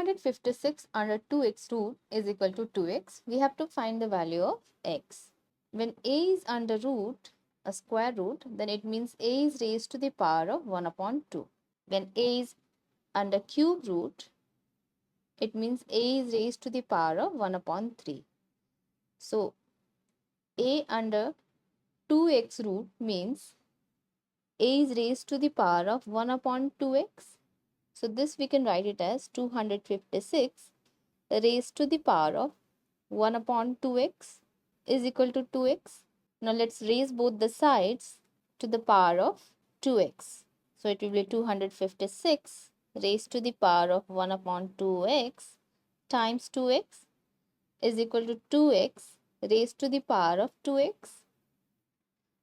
256 under 2x root is equal to 2x. We have to find the value of x. When a is under root, a square root, then it means a is raised to the power of 1 upon 2. When a is under cube root, it means a is raised to the power of 1 upon 3. So, a under 2x root means a is raised to the power of 1 upon 2x. So, this we can write it as 256 raised to the power of 1 upon 2x is equal to 2x. Now, let's raise both the sides to the power of 2x. So, it will be 256 raised to the power of 1 upon 2x times 2x is equal to 2x raised to the power of 2x.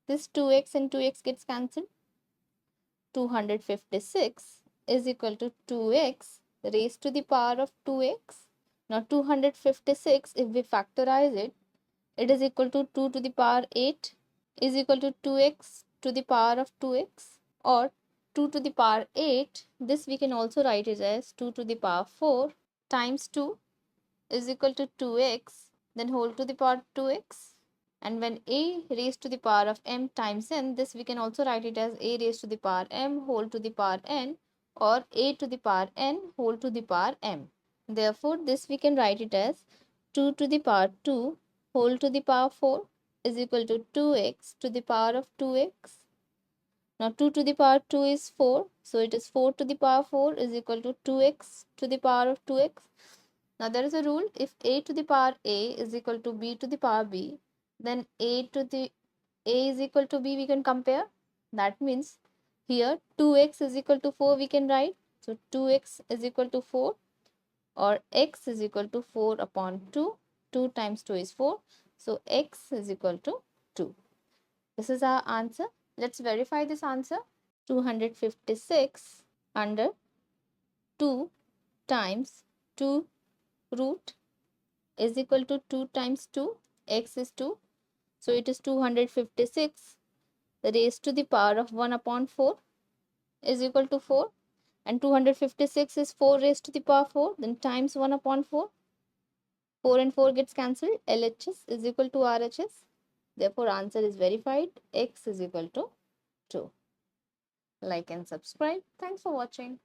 This 2x and 2x gets cancelled. 256 is equal to 2x raised to the power of 2x. Now 256, if we factorize it, it is equal to 2 to the power 8 is equal to 2x to the power of 2x, or 2 to the power 8. This we can also write it as 2 to the power 4 times 2 is equal to 2x, then whole to the power 2x. And when a raised to the power of m times n, this we can also write it as a raised to the power m whole to the power n, or a to the power n whole to the power m. Therefore, this we can write it as 2 to the power 2 whole to the power 4 is equal to 2x to the power of 2x. Now 2 to the power 2 is 4, so it is 4 to the power 4 is equal to 2x to the power of 2x. Now there is a rule, if a to the power a is equal to b to the power b, then a is equal to b we can compare. That means here 2x is equal to 4 we can write. So 2x is equal to 4, or x is equal to 4 upon 2. 2 times 2 is 4. So x is equal to 2. This is our answer. Let's verify this answer. 256 under 2 times 2 root is equal to 2 times 2. X is 2. So it is 256 raised to the power of 1 upon 4 is equal to 4. And 256 is 4 raised to the power 4. Then times 1 upon 4. 4 and 4 gets cancelled. LHS is equal to RHS. Therefore, answer is verified. X is equal to 2. Like and subscribe. Thanks for watching.